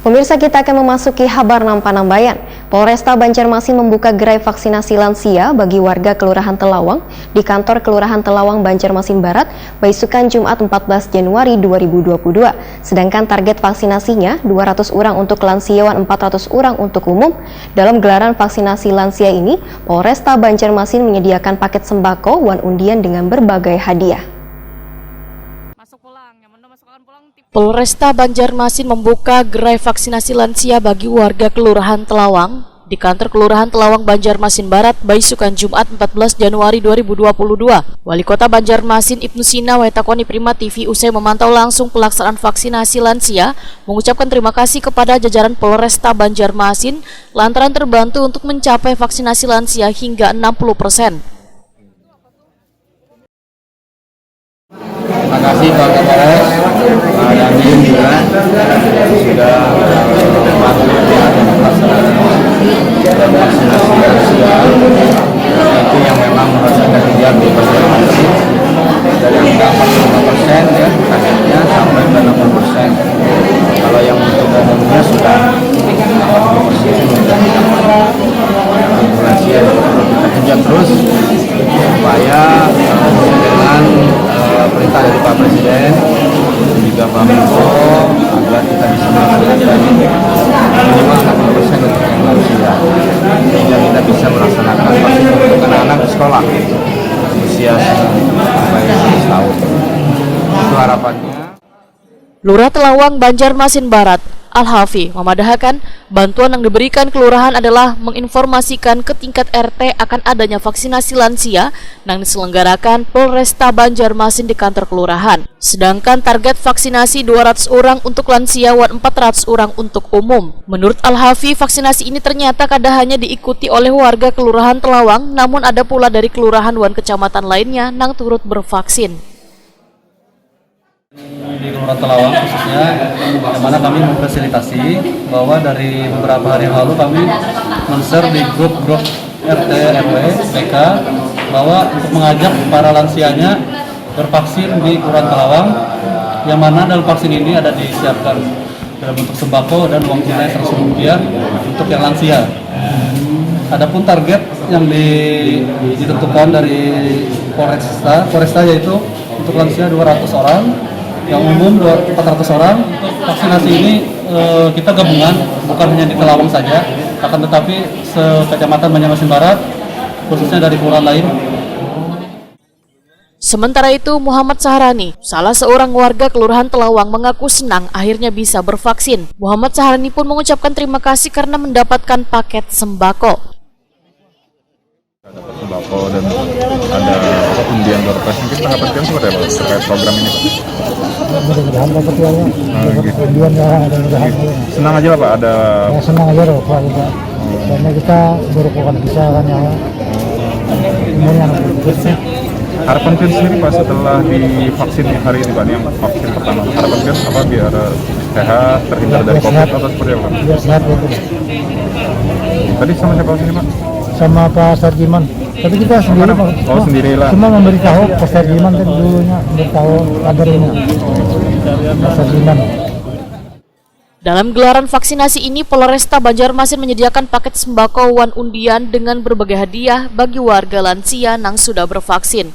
Pemirsa, kita akan memasuki kabar Nampanambayan. Polresta Banjarmasin membuka gerai vaksinasi lansia bagi warga Kelurahan Telawang di kantor Kelurahan Telawang Banjarmasin Barat, Baisukan Jumat 14 Januari 2022. Sedangkan target vaksinasinya 200 orang untuk lansiawan, 400 orang untuk umum. Dalam gelaran vaksinasi lansia ini, Polresta Banjarmasin menyediakan paket sembako wan undian dengan berbagai hadiah. Polresta Banjarmasin membuka gerai vaksinasi lansia bagi warga Kelurahan Telawang di kantor Kelurahan Telawang Banjarmasin Barat, Baisukan Jumat 14 Januari 2022. Wali Kota Banjarmasin Ibnu Sina wetakoni Prima TV usai memantau langsung pelaksanaan vaksinasi lansia, mengucapkan terima kasih kepada jajaran Polresta Banjarmasin lantaran terbantu untuk mencapai vaksinasi lansia hingga 60%. Terima kasih Pak Kapolres dan tim juga sudah membantu pelaksanaan vaksinasi lansia itu yang memang merasakan kejar di Banjarmasin dari angka 45% ya targetnya sampai ke 60%. Kalau yang untuk umumnya sudah 80% sudah didapat. Lansia kita kejar terus supaya dengan perintah dari Pak Presiden dan juga Pak Menko agar kita bisa melaksanakan minimal 60% untuk yang lansia sehingga kita bisa melaksanakan vaksin untuk anak-anak di sekolah usia sampai 11 tahun. Itu harapannya. Lurah Telawang Banjarmasin Barat Al-Hafi memadahkan bantuan yang diberikan kelurahan adalah menginformasikan ke tingkat RT akan adanya vaksinasi lansia yang diselenggarakan Polresta Banjarmasin di kantor kelurahan. Sedangkan target vaksinasi 200 orang untuk lansia dan 400 orang untuk umum. Menurut Al-Hafi, vaksinasi ini ternyata kada hanya diikuti oleh warga Kelurahan Telawang, namun ada pula dari kelurahan dan kecamatan lainnya yang turut bervaksin. Di Kelurahan Telawang khususnya, yang mana kami memfasilitasi bahwa dari beberapa hari yang lalu kami men-share di grup RT, RW, PK bahwa untuk mengajak para lansianya bervaksin di Kelurahan Telawang, yang mana dalam vaksin ini ada disiapkan dalam bentuk sembako dan uang tunai Rp100.000 untuk yang lansia. Adapun target yang ditentukan dari Polresta yaitu untuk lansia 200 orang, yang umum 400 orang. Vaksinasi ini kita gabungan, bukan hanya di Telawang saja, akan tetapi sekecamatan Banjarmasin Barat, khususnya dari kelurahan lain. Sementara itu, Muhammad Sahrani, salah seorang warga Kelurahan Telawang, mengaku senang akhirnya bisa bervaksin. Muhammad Sahrani pun mengucapkan terima kasih karena mendapatkan paket sembako. Dapat sembako dan ada undian door prize. Mungkin tanggapan kalian seperti apa terkait program ini, Pak? Mudah-mudahan dapat uangnya, dapat undian ya, mudah-mudahan. Senang aja lah Pak, ada. Ya, senang aja loh Pak, karena kita baru bukan bisa kan ya. Harapan kalian sendiri Pak setelah divaksin hari ini Pak, ini yang vaksin pertama. Harapan kalian apa biar sehat, terhindar dari COVID atau seperti apa? Biar sehat ya. Tadi sama siapa sini Pak? Sama Pak Sarjiman. Tapi kita sendiri Pak. Oh, sendirilah. Cuma memberitahu Pak Sarjiman kan dulunya, memberitahu kadernya. Pak Sarjiman. Dalam gelaran vaksinasi ini, Polresta Banjarmasin menyediakan paket sembako wan undian dengan berbagai hadiah bagi warga lansia yang sudah bervaksin.